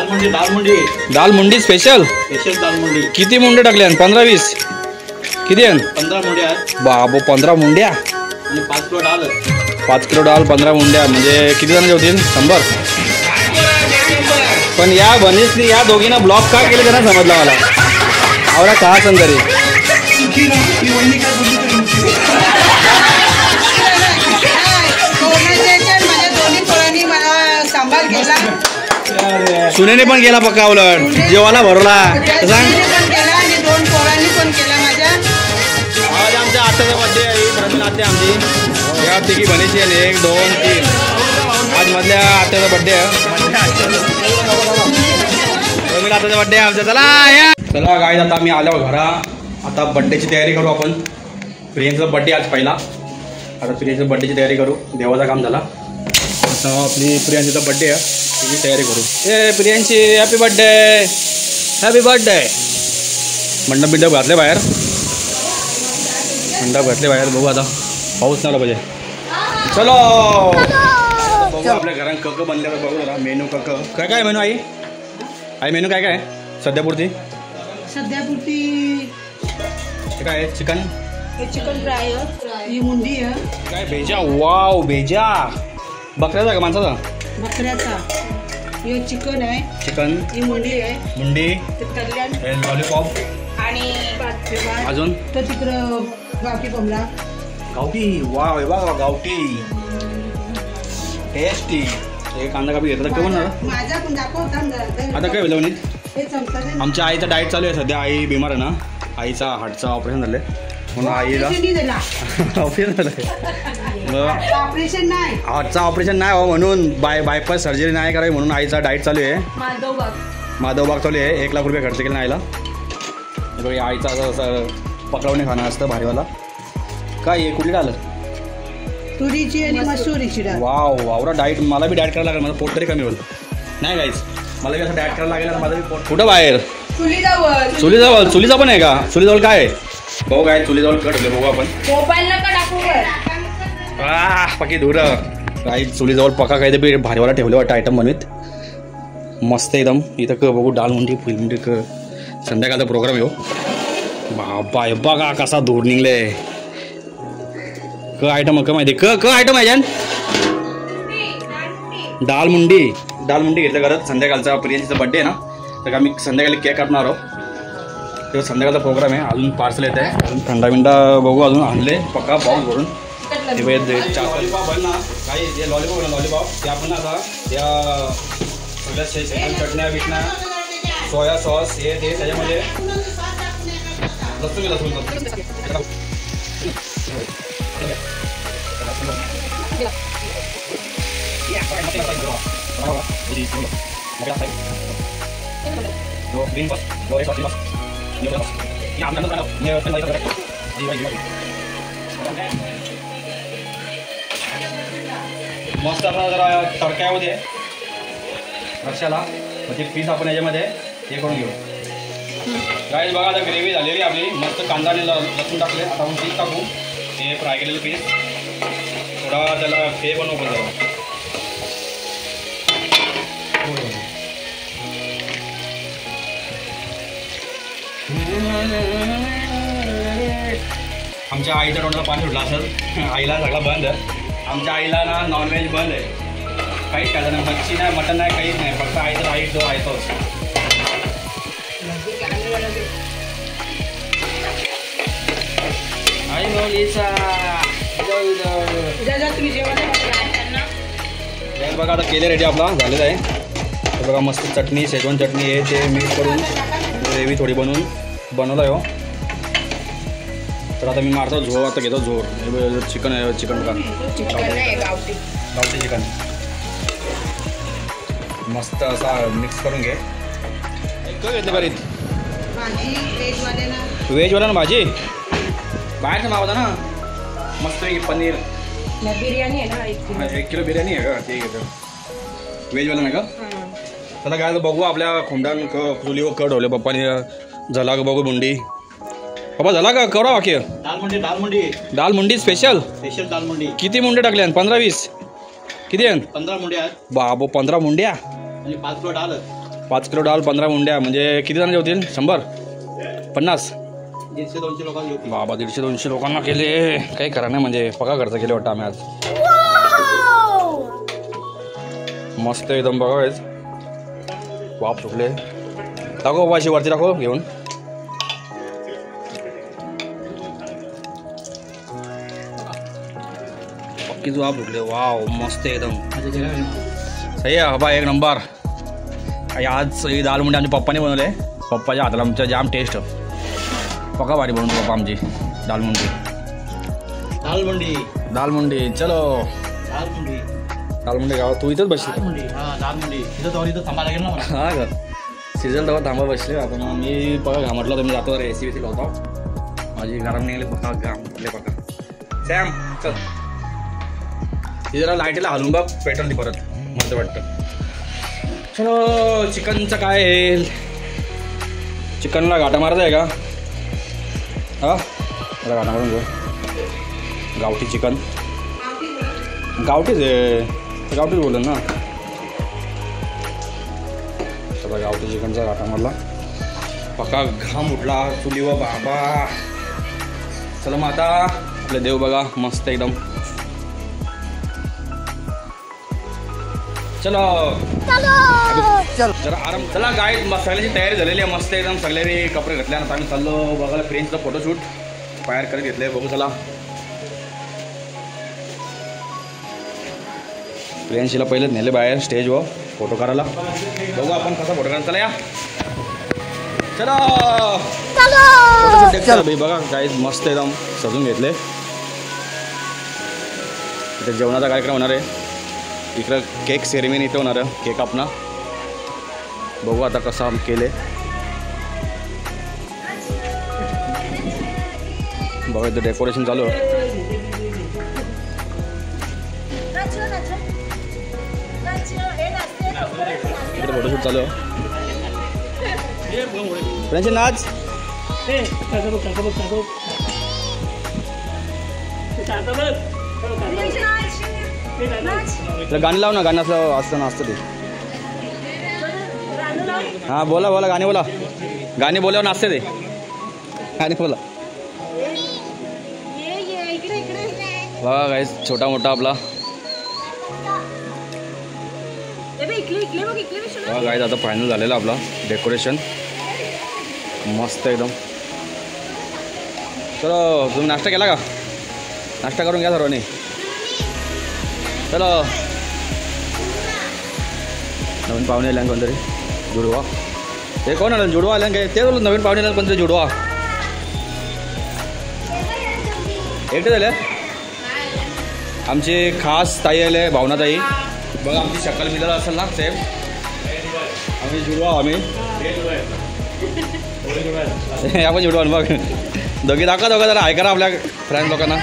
दाल मुंडी स्पेशल दाल मुंडी किती मुंडे टाकले? 15-20 किती आहे? 15 मुंडे आहेत बाबो 15 मुंड्या आणि 5 किलो डाळ 5 किलो डाळ 15 मुंड्या म्हणजे किती जण जेवतील? 100. पण या बनीसनी या दोघींना ब्लॉक का केले त्यांना समजलं मला. आवडा का असन तरी सुनेने पण केला पक्का उलट जेवायला भरवला सांग. आज आमच्या आत्याचा बड्डे आहे. आत्या आमची या तिघी बनीची आहे 1 2 3 आज मधल्या आत्याचा बड्डे आहे. आत्याचा बड्डे आहे आमचा. चला गाईज आता आम्ही आलो घरा. आता बड्डेची तयारी करू आपण. प्रियांचा बड्डे आज पहिला. आता प्रियांच्या बड्डेची तयारी करू. देवाचा काम झाला आता आपली प्रियांचा बड्डे आहे त्याची तयारी करू. ए प्रियांची हॅपी बड्डे हॅपी बड्डे. मंडप बिंडप घातले बाहेर. मंडप घातले बाहेर. बघू आता पाऊस नाही आला पाहिजे. चलो बघू आपल्या घरात कक बनले तर बघू जरा मेनू. कक काय काय मेनू आई? आई मेनू काय काय सध्यापुरती काय आहे? चिकन फ्राय ही मुंडी आहे काय? भेजा. वाव भेजा. बकऱ्याचा का माणसाचा? बकऱ्याचा. हे चिकन आहे. चिकन ही मुंडी आहे. मुंडी कल्याण लॉलीपॉप आणि अजून तो तिकडं गावठी कोंबडा. गावठी. वाव बघा गावठी टेस्टी. हे कांदा कापी घेतला काय म्हणणार माझा पण दाखव. आता काय होईल आमच्या आईचा डाएट चालू आहे सध्या. आई बिमार आहे ना. आईचा हार्टचं ऑपरेशन झालं म्हणून आईला ऑपरेशन झालं. हार्टचं ऑपरेशन नाही हो म्हणून बायपास सर्जरी नाही करावी म्हणून आईचा डाएट चालू आहे. माधवबाग चालू आहे. 1 लाख रुपये खर्च केला ना आईला. बघा आईचा असं पकडावणे खाणं असतं भारीवाला. काय आहे कुठली डाळ? तुरीची आणि मसुरीची डाळ. वाव वावरा डाएट. मला बी डाएट करायला लागेल. माझं पोट तरी कमी होईल नाही गाईच. मला बी असं डाएट करायला लागेल. माझं बी पोट. कुठं बाहेर? चुलीजवळ. चुलीचा पण आहे का? चुलीजवळ काय आहे भाऊ? काय चुलीजवळ कट होते बघू आपण. पकी धुर काही चुलीजवळ पका काही ते भारीवाला ठेवले वाटतं आयटम बनवीत. मस्त एकदम. इथं क बघू डाळ मुंडी फुल मुंडी क संध्याकाळचा प्रोग्राम येऊ. बाबा बघा कसा धूर निघले. क आयटम का माहिती? क आयटम आहे डाळ मुंडी. डाळ मुंडी घेतलं करत. संध्याकाळचा प्रियांचा बड्डे आहे ना तर आम्ही संध्याकाळी केक कापणार आहोत. तेव्हा संध्याकाळचा प्रोग्राम आहे. अजून पार्सल येत आहे. अजून थंडा बिंडा बघू अजून आणले पक्का पाऊस भरून. लॉलीपॉप आहे ना काही जे लॉलीपॉप आहे ना लॉलीपॉप ते आपण आता या सगळ्या चटण्या बिटण्या सोया सॉस हे ते त्याच्यामध्ये लसूण मस्त आपला जरा तडक्यामध्ये रश्याला म्हणजे पीस आपण याच्यामध्ये हे करून घेऊ. गाईस बघा आता ग्रेव्ही झालेली आपली. मस्त कांदा आणि लसूण टाकले. आता आपण पीस टाकू. हे फ्राय केलेलं पीस थोडा त्याला फ्रे बनवू पण जरा. आमच्या आईच्या तोंडाला पाणी सुटलं असेल. आईला सगळं बंद. आमच्या आईला ना नॉनव्हेज बंद आहे. काहीच खायचं नाही. मच्छी नाही मटन नाही काहीच नाही. फक्त आईचं आईच जो आहे तोच. आई मौलीचा बघा आता केले रेडी आपला झालेला आहे. तर बघा मस्त चटणी शेजवान चटणी हे ते मिक्स करून ग्रेव्ही थोडी बनवलं आहे हो. तर आता मी मारतो झोर. आता घेतो झोर. चिकन आहे. चिकन गावठी चिकन मस्त असा मिक्स करून घे. काय घेतले बरीत व्हेजवाला ना भाजी बाहेरचं मागवता ना मस्त पनीर बिर्याणी आहे ना 1 किलो बिर्याणी आहे का? ते घेतो व्हेजवाला नाही का? चला काय बघू आपल्या खोंडान चुलीवर कट होले पप्पाने झाला का बघू मुंडी. बाबा झाला का? करा वाक्य. दाल मुंडी स्पेशल दाल मुंडी किती मुंडे टाकले? 15-20 किती आहे? 15 मुंडे आहेत बाबो 15 मुंड्या आणि 5 किलो डाळ 5 किलो डाळ 15 मुंड्या म्हणजे किती जण जेवतील 100 50 150-200 लोकांना जेवतील. बाबा 150-200 लोकांना केले काही करा नाही म्हणजे पका खर्च केले वाटतं आम्ही आज. मस्त एकदम बघा हेच वाफ सुटले दाखव बाशी वरती दाखव घेऊन. पक्कीच वाफ सुटले वाव मस्त एकदम सही आहे बाबा एक नंबर. आज ही दाल मुंडी आमच्या पप्पाने बनवले. पप्पाच्या हाताला आमच्या जाम टेस्ट पक्का भारी बनवतो पप्पा आमची दाल मुंडी. दाल मुंडी चलो दाल मुंडी गाव तू इथंच बसली इथं थांबा लागेल ना मला. हा का सीझन तेव्हा थांबा बसले आपण. मी पका म्हटलं तुम्ही जातो रेसिपी लावतो माझी गरम निघाली पका घामटले पका सॅम चल ती जरा लाईटीला हलून बघ पेट्रोल ती परत मस्त वाटतं. चलो चिकनचं काय आहे चिकनला गाठा मारायचा आहे का हा मला गाठा मारून घेऊ. गावठी चिकन गावठीच आहे गावठीच बोलेल ना. चला गावठी चिकनचा गाठा मारला पक्का घाम उठला चुलीवर बाबा. चला मग आता आपले देव बघा मस्त एकदम. चलो जरा आराम. चला गाय सगळ्याची तयारी झालेली आहे मस्त एकदम. सगळ्यांनी कपडे घातल्यानंतर आम्ही चाललो बघायला फ्रेंडचं फोटोशूट तयार करत घेतले. बघू चला फ्रेंड्सला पहिलेच नेले बाहेर स्टेजवर फोटो करायला. बघू आपण कसा फोटो करायला. चला या चला भाई बघा काय मस्त एकदम सजून घेतले. इथे जेवणाचा कार्यक्रम होणार आहे. इकडं केक सेरेमनी इथं होणार आहे केक कापणं. बघू आता कसं केले बघा इथं डेकोरेशन चालू आहे. इकडे फोटोशूट चालू आहे. फ्रेंड्स नाच गाणी लाव ना. गाणं असलं असतं ना असतं ते. हां बोला बोला गाणी बोला. गाणी बोलावर नाचते ते गाणी बोला. बघा काय छोटा मोठा आपला बघा काय आता फायनल झालेला आपला डेकोरेशन मस्त एकदम. चलो तुम्ही नाश्ता केला का नाश्ता करून घ्या सर्वांनी. चलो नवीन पाहुणे आल्या कोणतरी जुडवा ते कोण आलं जुडवा आल्या काय ते बोलू नवीन पाहुणे आल्या कोणतरी जुडवा एकटे झाले. आमची खास ताई आले भावना ताई. बघा आमची शक्कल मिळाला असेल ना सेम. आम्ही जुडवा आम्ही आपण जुडवा बघ दोघी दाखवा दोघं जरा ऐका आपल्या फ्रेंड लोकांना.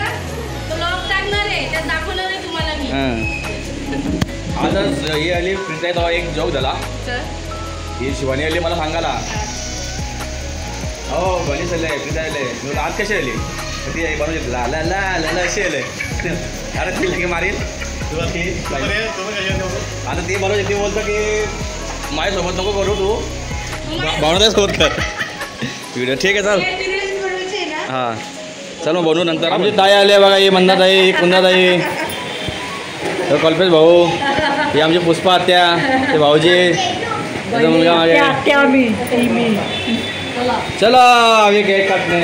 हां आजच ही आली प्रिंट तेव्हा एक जोक झाला. ही शिवानी आली मला सांगायला हो गणेश आले प्रिंट आले मी आज कशी आली ती बनवली ला ला ला ला अशी आले. अरे ती लगे मारील आता ती बरोबर ती बोलतं की माझ्यासोबत नको करू तू भावनाच सोबत कर व्हिडिओ. ठीक आहे चल हां चल मग बनवू नंतर. आमची ताई आले बघा ही मंदा ताई कुंदा ताई कल्पेश भाऊ ही आमची पुष्पा आत्या ते भाऊजी मुलगा मागे. चला आम्ही केक काटणे.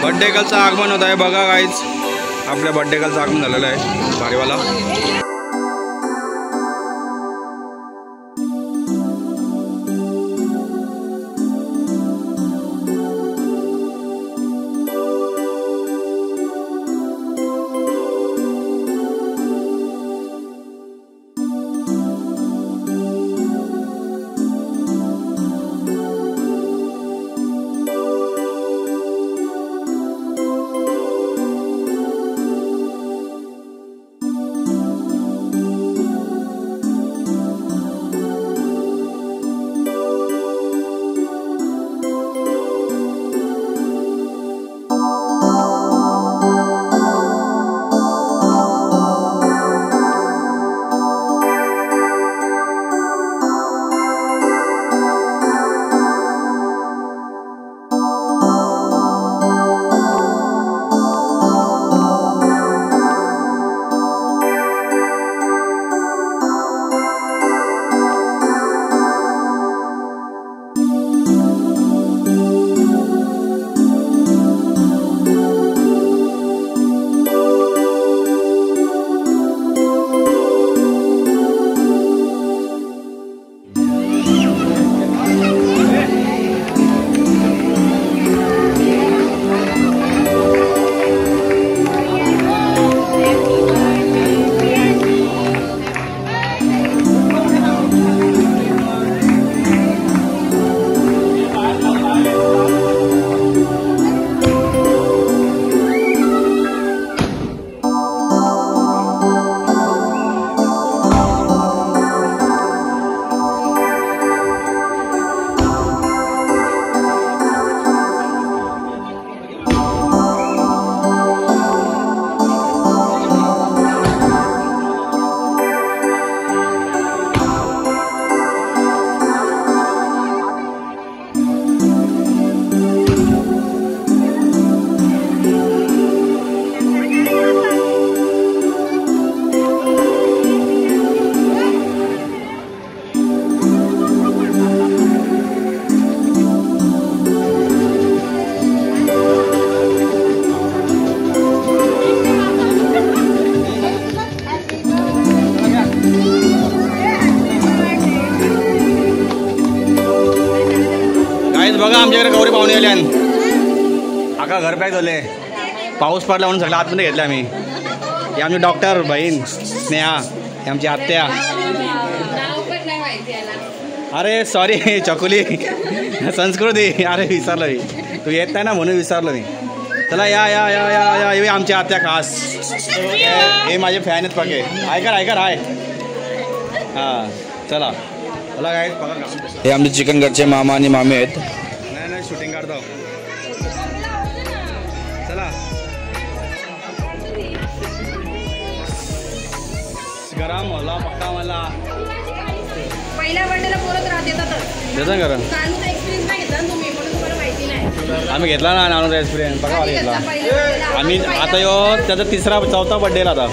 बड्डे गर्लचं आगमन होत आहे बघा काहीच. आपल्या बड्डे गर्लचं आगमन झालेलं आहे भारीवाला. आमच्याकडे गौरी पाहुणे आले आका घर पॅक झाले पाऊस पडला म्हणून सगळं आतमध्ये घेतलं आम्ही हे आमची डॉक्टर बहीण स्नेहा हे आमची आत्या अरे सॉरी चकुली संस्कृती अरे विसरलो मी तू येत नाही ना म्हणून विसरलो मी चला या या या या या हे आमची आत्या खास हे माझे फॅन आहेत पके ऐका हाय हां चला चला काय हे आमचे चिकनगडचे मामा आणि मामी आहेत नाही शूटिंग काढतो चला गरम होला पक्का मला पहिल्या बर्थडेला बोलत राहतात गरम आम्ही घेतला ना नानूचा एक्सपिरियन्स बघा घेतला आम्ही आता त्याचा तिसरा चौथा बर्थडेला आता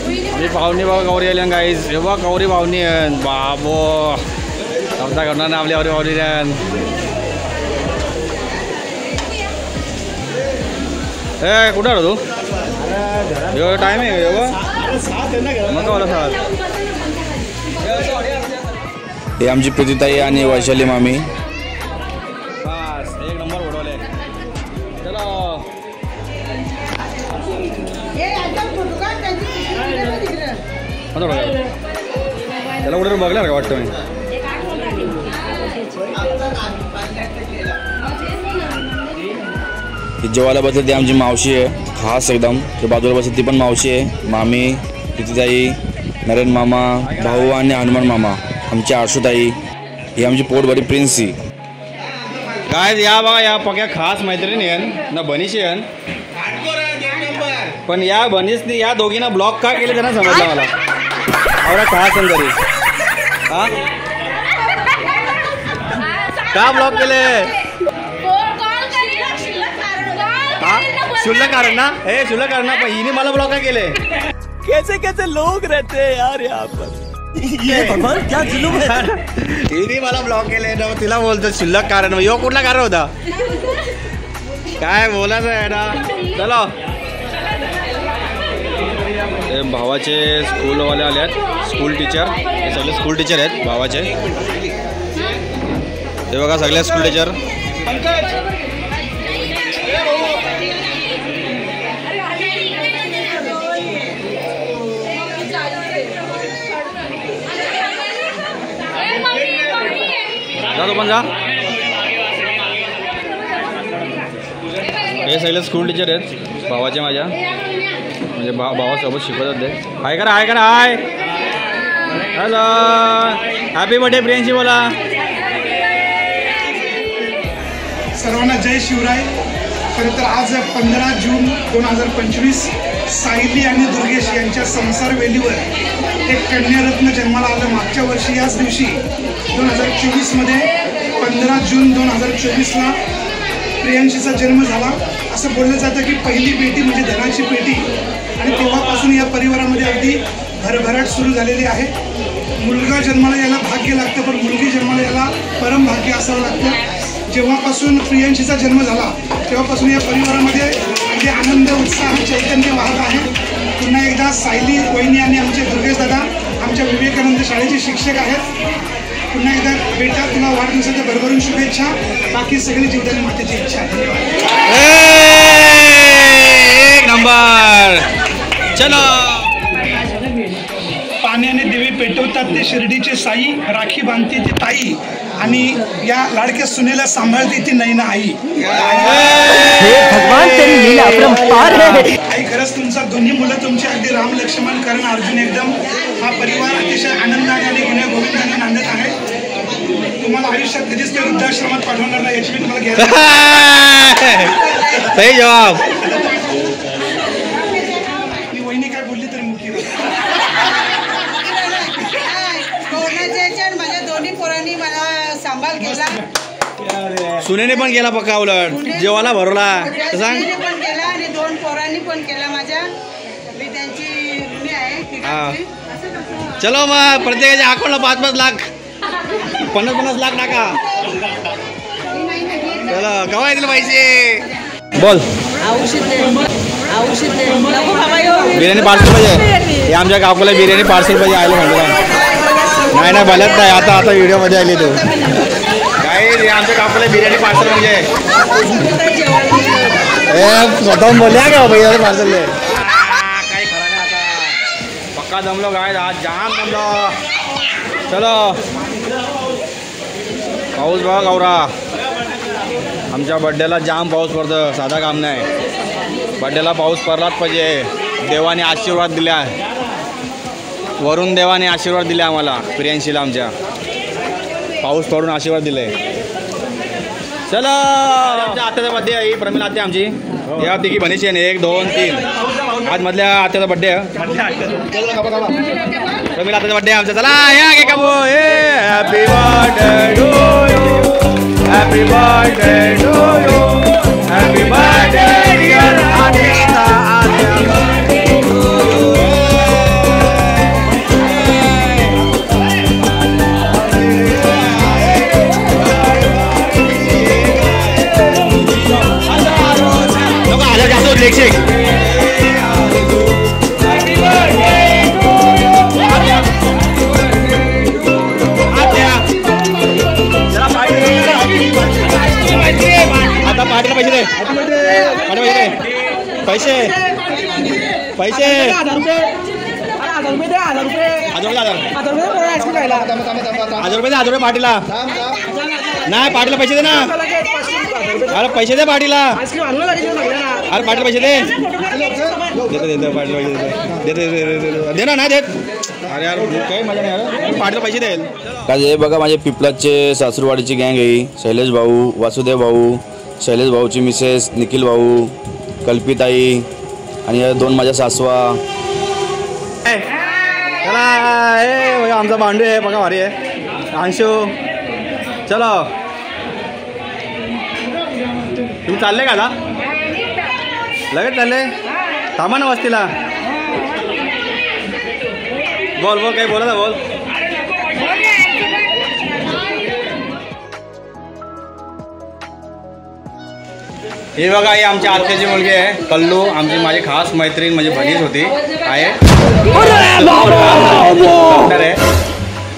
मी पाहुणे बघा गौरी आल्या गाईज हे बघा गौरी पाहुणी बाबो चौथा करणार ना आपली गौरी पाहुणी ए कुठं आलो तू टाईम आहे मग मला साथ हे आमची प्रीतीताई आणि वैशाली मामी बस एक नंबर उडवले चलो त्याला कुठे बघला का वाटतं मी जेवायला बसले ती आमची मावशी आहे खास एकदम ते बाजूला बसली ती पण मावशी आहे मामी प्रीतीताई नरेन मामा भाऊ आणि हनुमान मामा आमची आशुताई ही आमची पोटभरी प्रिन्सी काय या बघा या पक्या खास मैत्रिणी आहेत ना बनीशी आहेत पण या बनीसनी या दोघींना ब्लॉक का केले त्यांना समजलं मला आवडा खास तरी हा का ब्लॉक केले हा शुल्लक कारण ना हे शुल्लक कारण ना पण हिने मला ब्लॉक का केले कैसे कैसे लोग रहते हैं यार यहाँ पर क्या जुलूम है हिने मला ब्लॉक केले ना तिला बोलतो शुल्लक कारण यो कुठला कारण होता काय बोलायचं आहे ना चलो हे भावाचे स्कूलवाले आले आहेत स्कूल टीचर हे सगळे स्कूल टीचर आहेत भावाचे हे बघा सगळे स्कूल टीचर तो पण जा हे सगळे स्कूल टीचर आहेत भावाचे माझ्या म्हणजे भावासोबत शिकवतात ते हाय करा hi hello happy birthday Priyanshi बोला सर्वांना जय शिवराय खरं तर आज 15 जून 2025 सायली आणि दुर्गेश यांच्या संसार वेलीवर एक कन्यारत्न जन्माला आलं मागच्या वर्षी याच दिवशी 2024मध्ये 15 जून 2024ला प्रियांशीचा जन्म झाला असं बोललं जातं की पहिली पेटी म्हणजे धनाची पेटी आणि तेव्हापासून या परिवारामध्ये अगदी भरभराट सुरू झालेली आहे मुलगा जन्माला यायला भाग्य लागतं पण मुलगी जन्माला यायला परम भाग्य असावं लागतं जेव्हापासून प्रियांशीचा जन्म झाला तेव्हापासून या परिवारामध्ये अगदी आनंद उत्साह चैतन्य वाहत आहे पुन्हा एकदा सायली वहिनी आणि आमचे दुर्गेश दादा आमच्या विवेकानंद शाळेचे शिक्षक आहेत पुन्हा एकदा बेटा तुला वाढदिवसाच्या भरभरून शुभेच्छा बाकी सगळी जीवदानी मातेची इच्छा एक नंबर चलो पाण्याने दिवे पेटवतात ते शिर्डीचे साई राखी बांधते ती ताई आणि या लाडक्या सुनेला सांभाळते ती नैना आई भगवान तेरी लीला अपरंपार है आई खरंच तुमचा दोन्ही मुलं तुमचे अगदी राम लक्ष्मण कर्ण अर्जुन एकदम हा परिवार अतिशय आनंदाने आणि गुण्या गोविंदाने नांदत आहे तुम्हाला आयुष्यात कधीच ते वृद्धाश्रमात पाठवणार नाही याची मी तुम्हाला गॅरंटी सही जवाब मी वहिनी काय बोलली तरी मुक्ती माझ्या दोन्ही पोरांनी मला सांभाळ केला सुनेने पण केला पक्का उलट जेवायला भरवला सांग पण केला आणि दोन पोरांनी पण केला माझ्या मी त्यांची ऋणी आहे चलो मग प्रत्येकाच्या अकाउंटला 5-5 लाख 50-50 लाख टाका चलो केव्हा येतील पैसे बोल बिर्याणी पार्सल पाहिजे हे आमच्या काकूला बिर्याणी पार्सल पाहिजे आले म्हणतो नाही भलत नाही आता व्हिडिओ मध्ये आली तू काय आमच्या कापले बिर्याणी पार्सल म्हणजे स्वतः बोलल्या का भैया पार्सल काही खरं नाही आता पक्का जमलो काय आज जाम जमलो चलो पाऊस बघा गौरा आमच्या बड्डेला जाम पाऊस पडतो साधा काम नाही बड्डेला पाऊस पडलाच पाहिजे देवाने आशीर्वाद दिला वरून देवाने आशीर्वाद दिले आम्हाला प्रियांशीला आमच्या पाऊस पडून आशीर्वाद दिले चला आमच्या आत्याचा बड्डे आहे प्रमिला आत्या आमची या तिघी बनीची आहे 1 2 3 आज मधल्या आत्याचा बड्डे आहे प्रमिला आत्याचा बड्डे आमचा चला या के काबू happy birthday to you happy birthday to you happy birthday dear आत्या लेक्सिक आता पार्टीला पैसे दे पैसे पैसे 1000 रुपये पार्टीला नाही पार्टीला पैसे दे ना अरे पैसे दे पार्टीला अरे पार्टीला पैसे दे देते पार्टीला पैसे दे ना नाही देत अरे यार काही मजा नाही पार्टीला पैसे देईल काय हे बघा माझे पिपलाचे सासूरवाडीची गँग आहे शैलेश भाऊ वासुदेव भाऊ शैलेश भाऊची मिसेस निखिल भाऊ कल्पिताई आणि या 2 माझ्या सासवा चला हे आमचा भांडू आहे बघा भारी आहे अंशू चलो तुम्ही चालले का आता लगेच चालले थांबा ना वस्तीला बोल बोल काही बोला ना बोल हे बघा ही आमच्या आत्याची मुलगी आहे कल्लू आमची माझी खास मैत्रीण म्हणजे बहीण होती आहे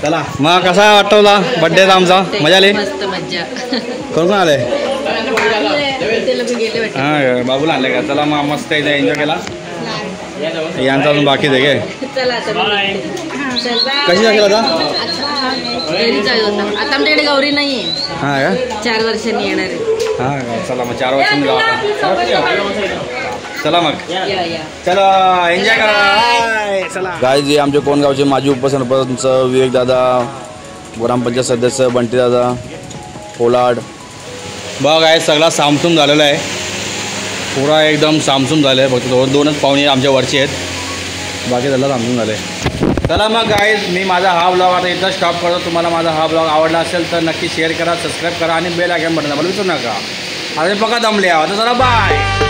चला मग कसा वाटवला बड्डेचा आमचा मजा आली मस्त मज्जा कोण आले हां बाबूला आणले का चला मग मस्त इथे एन्जॉय केला यांचा अजून बाकी आहे काय चला कशी जाईल आता आता आमच्याकडे गौरी नाहीये हां का 4 वर्षांनी येणार आहे हां चला मग 4 वर्षांनी जाऊ चला मग चला एन्जॉय करा चला गाय जे आमचे कोणगावचे माजी उपसरपंच विवेक दादा ग्रामपंचायत सदस्य बंटी दादा पोलाड बघ आहे सगळा सामसूम झालेला आहे पुरा एकदम सामसूम झालं आहे फक्त 2च पाहुणे आमच्या वरची आहेत बाकी सगळं सामसूम झालं आहे चला मग गाईज मी माझा हा ब्लॉग आता इथं स्टॉप करतो तुम्हाला माझा हा ब्लॉग आवडला असेल तर नक्की शेअर करा सबस्क्राईब करा आणि बेल आयकॉन बटन दाबायला विसरू नका आता बघा दमले आता चला बाय